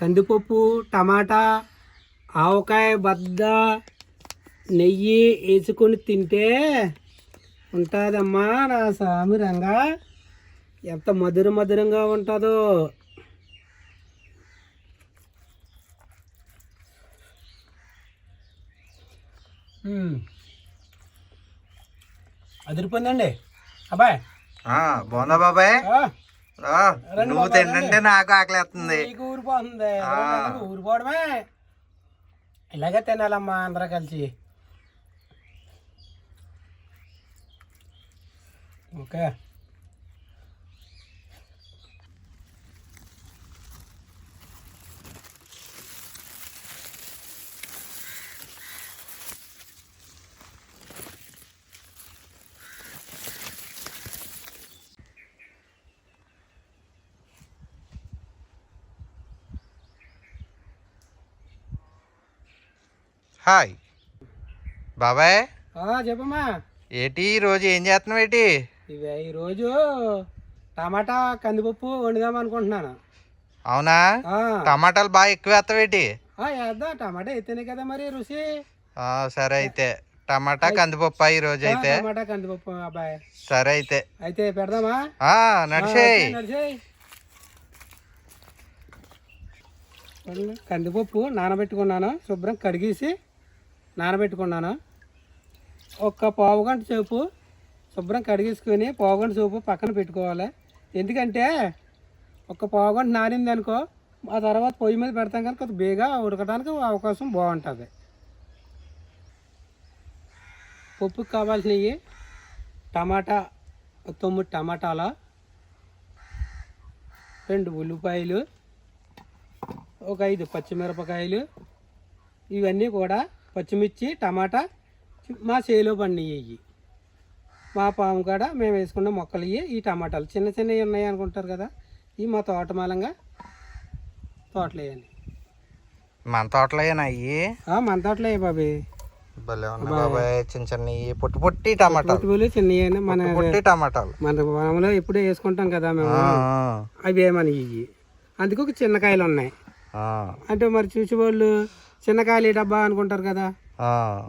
కందిపప్పు, టమాటా, ఆవకాయ బద్ద, నెయ్యి వేసుకొని తింటే ఉంటుందమ్మా నా స్వామి రంగా. ఎంత మధురంగా ఉంటుందో. అదిరిపోయిందండి అబ్బాయి. బాగుందా బాబాయ్? నువ్వు తింటే నాకు ఆకలిస్తుంది. ఊరిపోతుంది. ఊరిపోవడమే. ఇలాగే తినాలమ్మా అందరూ కలిసి. ఓకే. హాయ్ బాబాయ్. చెప్పమ్మా. ఏంటి ఈరోజు ఏం చేస్తున్నావు? ఏంటి ఈరోజు టమాటా కందిపప్పు వండుదాం అనుకుంటున్నాను. అవునా? టమాటాలు బాగా ఎక్కువ వేస్తావేటి? వేద్దాం. టమాటా అయితేనే కదా మరి రుచి. సరే అయితే టమాటా కందిపప్పు ఈరోజు అయితే. టమాటా కందిపప్పు అబ్బాయి. సరే అయితే పెడదామా? నడిచేయి. కందిపప్పు నానబెట్టుకున్నాను. శుభ్రం కడిగేసి నానబెట్టుకున్నాను. ఒక పావుగంట సేపు శుభ్రం కడిగేసుకొని పావుగంట సేపు పక్కన పెట్టుకోవాలి. ఎందుకంటే ఒక పావుగంట నానింది అనుకో, ఆ తర్వాత పొయ్యి మీద పెడతాం కనుక కొద్దిగా బేగా ఉడకడానికి అవకాశం బాగుంటుంది. పప్పుకి కావాల్సినవి టమాటా 9 టమాటాలు, 2 ఉల్లిపాయలు, ఒక 5 పచ్చిమిరపకాయలు, ఇవన్నీ కూడా పచ్చిమిర్చి టమాటా మా చేలో పండియ్యి. మా పాము కాడ మేము వేసుకున్న మొక్కలు ఇవి. ఈ టమాటాలు చిన్నవి ఉన్నాయి అనుకుంటారు కదా, ఇవి మా తోటమాలంగా తోటలు వేయండి. మన తోటలో అయ్యి మన తోటలో అయ్యి బాబీ. బాబాయ్ చిన్న పొట్టి టమాటాలు, చిన్న మన టమాటాలు మన పొలంలో ఎప్పుడూ వేసుకుంటాం కదా మేము. అవి ఏమని ఇవి. అందుకు ఒక చిన్నకాయలు ఉన్నాయి. అంటే మరి చూసేవాళ్ళు చిన్నకాయలు డబ్బా అనుకుంటారు కదా,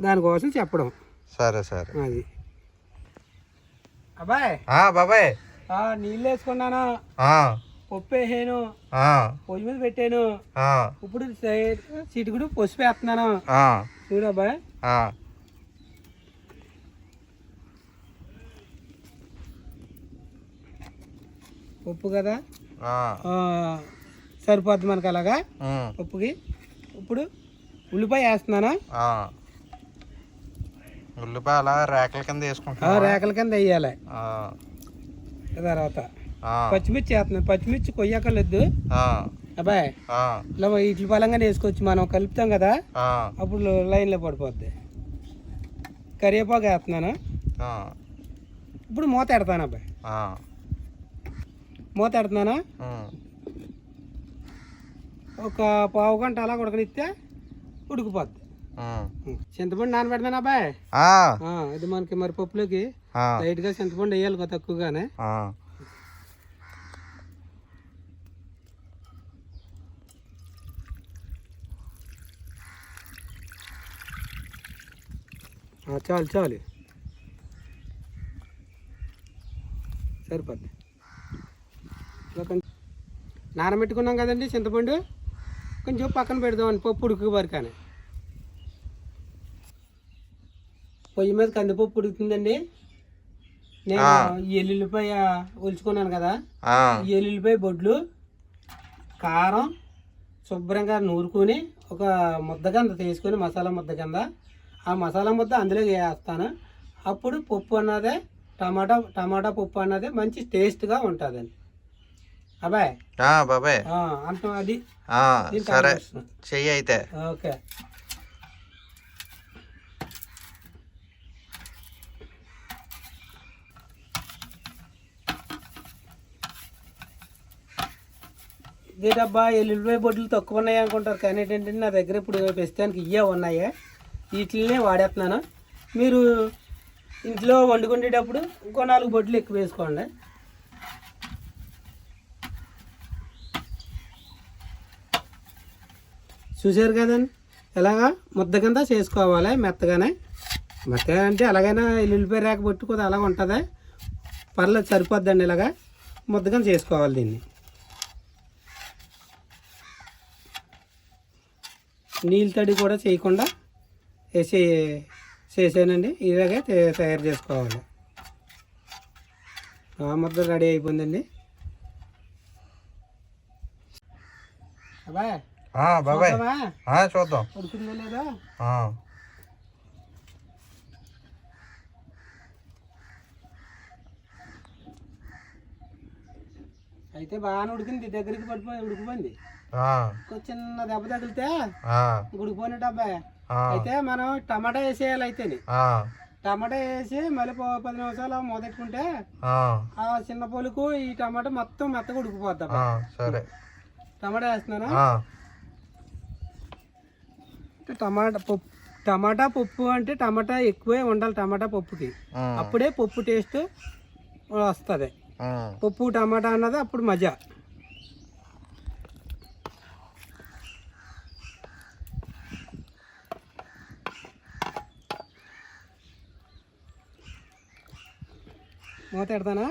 దానికోసం చెప్పడం. సరే అది అబ్బాయి. బాబాయ్ నీళ్ళు వేసుకున్నాను, పప్పు వేసాను, పొయ్యి మీద పెట్టాను. ఇప్పుడు చిటికుడు పసుపు వేస్తున్నాను. చూడు అబ్బాయి. పప్పు కదా సరిపోద్ది మనకు అలాగా పప్పుకి. ఇప్పుడు ఉల్లిపాయ వేస్తున్నాను. ఉల్లిపాయ అలా రేకల కింద వేసుకుంటా. రేకల కింద వేయాలి. తర్వాత పచ్చిమిర్చి వేస్తున్నాను. పచ్చిమిర్చి కొయ్యకలేదు అబ్బాయి. ఇలా ఇట్ల పలంగా వేసుకోవచ్చు, మనం కలుపుతాం కదా, అప్పుడు లైన్లో పడిపోద్ది. కరివేపాకు వేస్తున్నాను. ఇప్పుడు మూత ఎడతాను అబ్బాయి. మూత ఎడుతున్నాను. ఒక పావు గంట అలా ఉడకనిస్తే ఉడికిపోద్ది. చింతపండు నానబెడతాను అబ్బాయి. ఇది మనకి మరి పప్పులోకి లైట్ గా చింతపండు వేయాలి కదా, తక్కువగానే. చాలు సరిపోద్ది. నానబెట్టుకున్నాం కదండి చింతపండు, కొంచెం పక్కన పెడదామని పప్పు ఉడుకు వరకని. పొయ్యి మీద కందిపప్పు ఉడుకుతుందండి. నేను ఈ ఎల్లుల్లిపాయ ఒలుచుకున్నాను కదా, ఈ ఎల్లుల్లిపాయ బొడ్లు, కారం శుభ్రంగా నూరుకొని ఒక ముద్ద కింద తీసుకొని మసాలా ముద్ద కింద, ఆ మసాలా ముద్ద అందులో వేస్తాను. అప్పుడు పప్పు అన్నదే టమాటా పప్పు అన్నది మంచి టేస్ట్గా ఉంటుందండి అబ్బాయి. బాబాయ్ అంత అది. సరే చెయ్యి అయితే. ఓకే. ఇదేటబ్బా ఎల్లుల్లిపాయ బొడ్లు తక్కువ ఉన్నాయి అనుకుంటారు, కానీ ఏంటంటే నా దగ్గర ఇప్పుడు ప్రస్తుతానికి ఇవే ఉన్నాయి. వీటినే వాడేస్తున్నాను. మీరు ఇంట్లో వండుకునేటప్పుడు ఇంకో 4 బొడ్లు ఎక్కువ వేసుకోండి. చూసారు కదండి, ఇలాగా ముద్ద కింద చేసుకోవాలి మెత్తగానే. మెత్తగా అంటే ఎలాగైనా ఎల్లుల్లిపాయ రేక పట్టుకోదు, అలాగ ఉంటుంది, పర్లేదు సరిపోద్దండి. ఇలాగా ముద్ద కింద చేసుకోవాలి దీన్ని. నీళ్ళు తడి కూడా చేయకుండా చేసానండి. ఇలాగే తయారు చేసుకోవాలి. ముద్ద రెడీ అయిపోయిందండి. అబ్బాయి బాబాయ్ చూద్దాం. ఉడుకుందా లేదా? అయితే బాగానే ఉడికింది, దగ్గరికి ఉడికిపోయింది. చిన్న దెబ్బ తగిలితే ఉడికిపోయినట్టు అబ్బాయి. అయితే మనం టమాటా వేసేయాలి. అయితే టమాటా వేసి మళ్ళీ 10 నిమిషాలు మొదలుకుంటే ఆ చిన్న పొలుకు ఈ టమాటా మొత్తం మెత్తగా ఉడికిపోద్ది. సరే, టమాటా వేస్తున్నాను. టమాటా పప్పు అంటే టమాటా ఎక్కువే ఉండాలి టమాటా పప్పుకి, అప్పుడే పప్పు టేస్ట్ వస్తుంది. పప్పు టమాటా అన్నది అప్పుడు మజా. మూత పెడతానా?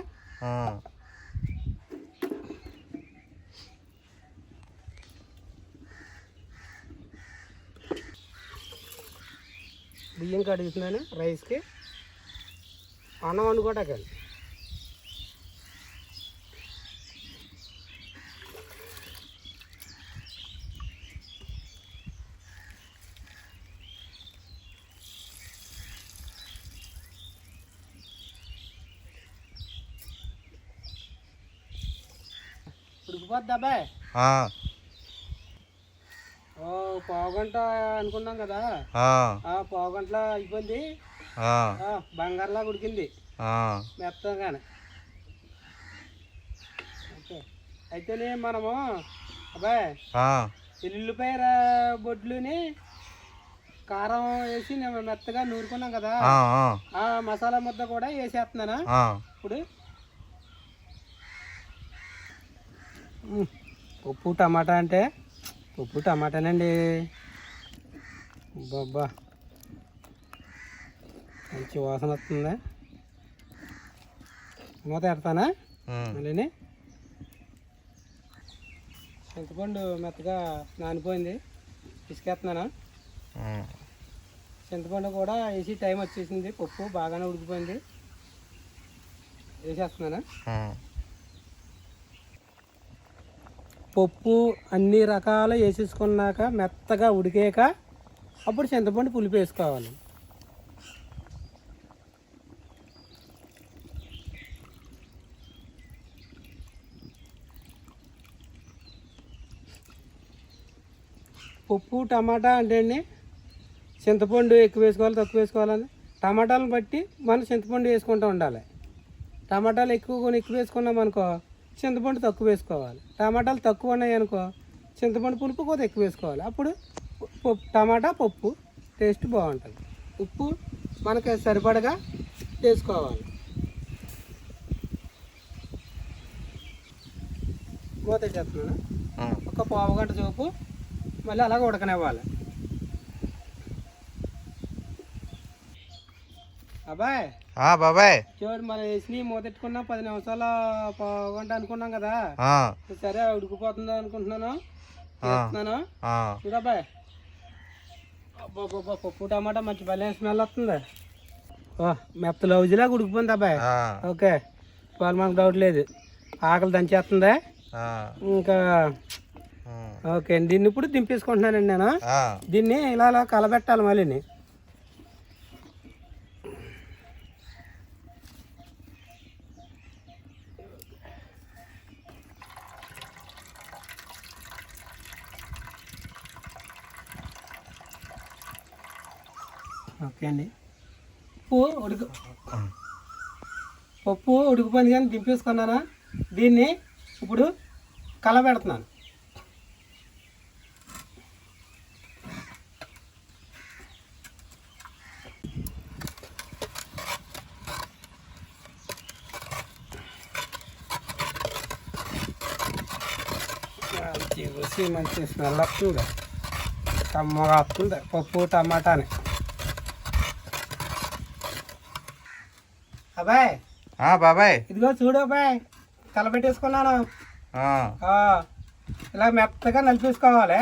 బియ్యం కడుగుతున్నాను రైస్కి. అన్నం వండుకోవటాకండి. ఉడికిపోద్ది అబ్బాయి. పావుగంట అనుకున్నాం కదా, పావుగంటలో అయిపోయింది. బంగారులా ఉడికింది మెత్తగానే. ఓకే, అయితేనే మనము అబ్బాయి ఎల్లుల్లిపాయ బొడ్లుని కారం వేసి మెత్తగా నూరుకున్నాం కదా, ఆ మసాలా ముద్ద కూడా వేసేస్తున్నాను ఇప్పుడు. పప్పు టమాటా అంటే పప్పు టమాటానండి. బాబా మంచి వాసన వస్తుంది. మూత పెడతానా? మళ్ళీ చింతపండు మెత్తగా నానిపోయింది, పిసికేస్తున్నాను. చింతపండు కూడా వేసి టైం వచ్చేసింది, పప్పు బాగానే ఉడికిపోయింది, వేసేస్తున్నాను. పప్పు అన్ని రకాలు వేసేసుకున్నాక మెత్తగా ఉడికాక అప్పుడు చింతపండు పులుపు వేసుకోవాలి. పప్పు టమాటా అంటే అండి, చింతపండు ఎక్కువ వేసుకోవాలి తక్కువ వేసుకోవాలని టమాటాలను బట్టి మనం చింతపండు వేసుకుంటూ ఉండాలి. టమాటాలు ఎక్కువ వేసుకున్నాం అనుకో చింతపండు తక్కువ వేసుకోవాలి. టమాటాలు తక్కువ ఉన్నాయి అనుకో చింతపండు పులుపు కొద్దిగా ఎక్కువ వేసుకోవాలి. అప్పుడు టమాటా పప్పు టేస్ట్ బాగుంటుంది. ఉప్పు మనకి సరిపడగా వేసుకోవాలి. మూత చేస్తున్నాను. ఒక పావుగంట సేపు మళ్ళీ అలాగ ఉడకనివ్వాలి. అబ్బాయి బాబాయ్ చూడు, మనం వేసి మూతెట్టుకున్నాం 10 నిమిషాలు పావుగంట అనుకున్నాం కదా, సరే ఉడికిపోతుంది అనుకుంటున్నాను, చేస్తున్నాను. చూడబ్బాయి, పప్పు టమాటా మంచి భలే స్మెల్ వస్తుంది. మెత్త లౌజులాగా ఉడికిపోయింది అబ్బాయి. ఓకే, వాళ్ళు మనకు డౌట్ లేదు, ఆకలి దంచేస్తుంది ఇంకా. ఓకే అండి, దీన్ని ఇప్పుడు దింపేసుకుంటున్నానండి నేను. దీన్ని ఇలా కలబెట్టాలి మళ్ళీ. ఓకే అండి, పప్పు ఉడికిపోయింది కానీ దింపేసుకున్నాను. దీన్ని ఇప్పుడు కలబెడుతున్నాను. మంచి స్మెల్ వస్తుంది. కమ్మగా వస్తుంది పప్పు టమాటాని. అబ్బాయ్ బాబాయ్ ఇదిగో చూడు అబ్బాయ్, కలపెట్టేసుకున్నాను. ఇలా మెత్తగా నలిపేసుకోవాలి.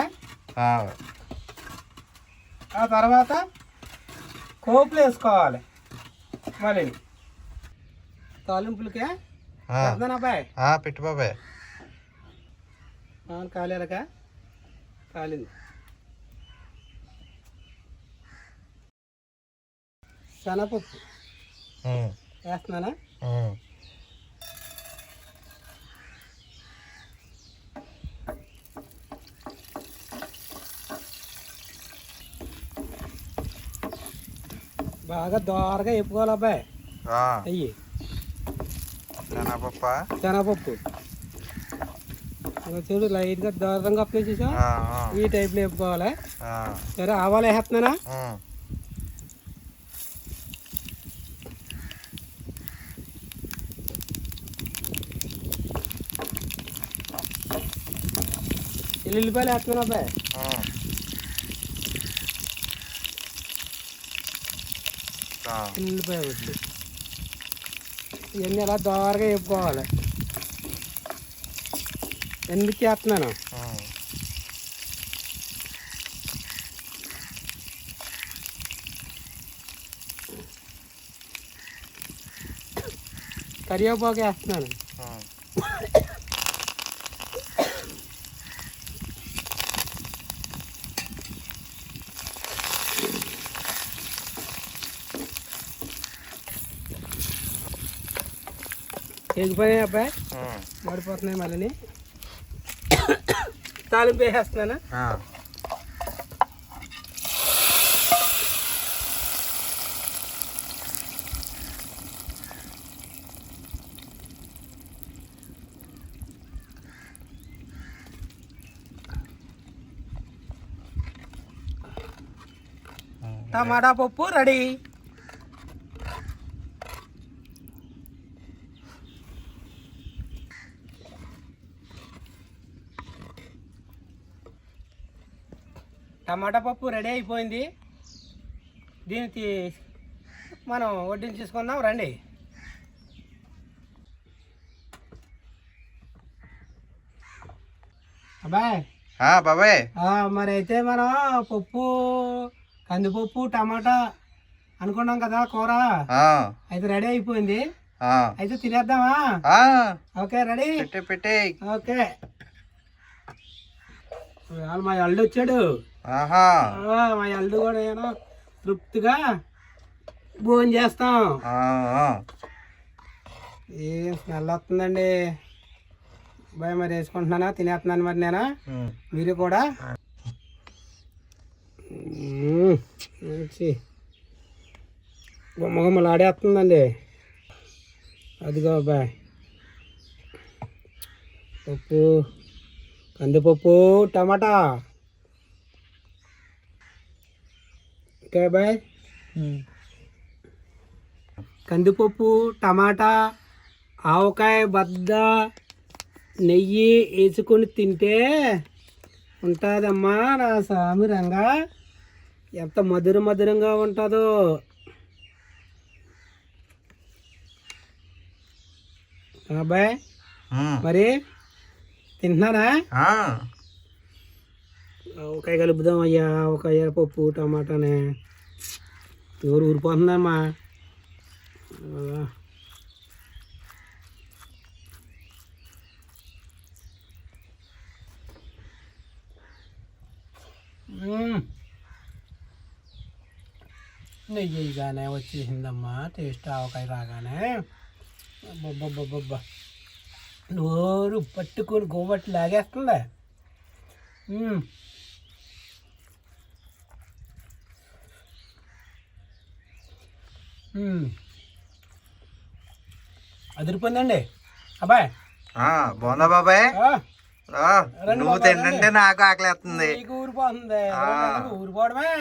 ఆ తర్వాత కోపులు వేసుకోవాలి. మళ్ళీ తాలింపులకే అబ్బాయి పెట్టు బాబాయ్. కాలేలక కాలింది. శనగపప్పు వేస్తున్నానా? బాగా దోరగా వేపుకోవాలి అబ్బాయి. అయ్యి శనగపప్పు చూడు లైట్గా దోరదంగా అప్పేసేసా. ఈ టైప్లో వేపుకోవాలి. సరే ఆవాలు వేస్తున్నానా? ఎల్లుల్లిపాయలు వేస్తున్నాను అబ్బాయి. ఎల్లుల్లిపాయ వడ్లు ఇవన్నీ అలా దోరగా వేపుకోవాలి. ఎందుకు చేస్తున్నాను, కరివేపాకు వేస్తున్నాను. ఎగిపోయాయి అబ్బాయి, మడిపోతున్నాయి. మళ్ళీ తాలింపు వేసేస్తున్నాను. టమాటా పప్పు రెడీ. టమాటా పప్పు రెడీ అయిపోయింది. దీనికి మనం వడ్డించేసుకుందాం రండి. అబ్బాయ్ బాబాయ్ మరి అయితే మనం పప్పు కందిపప్పు టమాటా అనుకున్నాం కదా కూర, అయితే రెడీ అయిపోయింది. అయితే తినేద్దామా? ఓకే రెడీ పెట్టే. ఓకే మా అల్లుడు వచ్చాడు. మా అల్లుడు కూడా నేను తృప్తిగా భోజనం చేస్తాం. ఏం స్మెల్ వస్తుందండి బాయ్. మరి వేసుకుంటున్నానా, తినేస్తున్నాను మరి నేను. మీరు కూడా మంచి గుమ్మగుమ్మలు ఆడేస్తుందండి. అదిగో బాయ్ పప్పు కందిపప్పు టమాటా. ఓకే బాయ్, కందిపప్పు టమాటా ఆవకాయ బద్ద నెయ్యి వేసుకొని తింటే ఉంటుందమ్మా నా స్వామి రంగా. ఎంత మధురంగా ఉంటుందో. అబ్బాయి మరి తింటున్నారా? ఆవకాయ కలుపుదాం అయ్యా. ఆవకాయ పప్పు టమాటానే ఎవరు ఊరిపోతుందమ్మా. నెయ్యిగానే వచ్చేసిందమ్మా టేస్ట్ ఆవకాయ రాగానే. అబ్బబ్బబ్బబ్బబ్బా నోరు పట్టుకొని గోబట్టి లాగేస్తుందా. అదిరిపోయిందండి అబ్బాయి. బాగుందా బాబాయ్? నువ్వు తింటే నాకు ఆకలిస్తుంది. ఊరిపోతుంది. ఊరిపోవడమే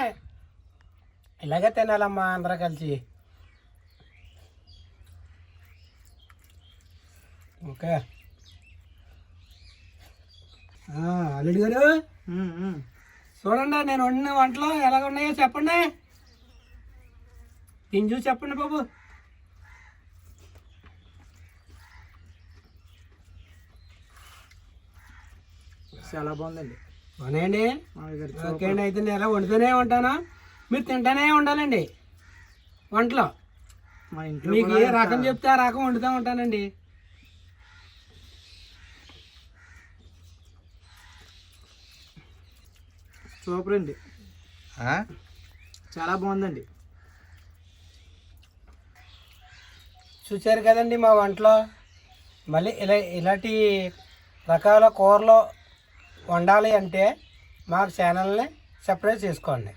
ఇలాగే తినాలమ్మా అందరూ కలిసి. ఓకే అల్లుడు గారు చూడండి నేను వండిన వంటలు ఎలాగ ఉన్నాయో చెప్పండి. దీన్ని చూసి చెప్పండి బాబు. చాలా బాగుందండి. అవునండి. ఓకే అండి, అయితే నేను ఎలా వండుతూనే ఉంటాను, మీరు తింటూనే ఉండాలండి వంటలో. మా ఇంట్లో మీకు ఏ రకం చెప్తే ఆ రకం వండుతూ ఉంటానండి. సూపర్ అండి, చాలా బాగుందండి. చూశారు కదండి మా వంటలో. మళ్ళీ ఇలాంటి రకాల కూరలు వండాలి అంటే మా ఛానల్ని సబ్స్క్రైబ్ చేసుకోండి.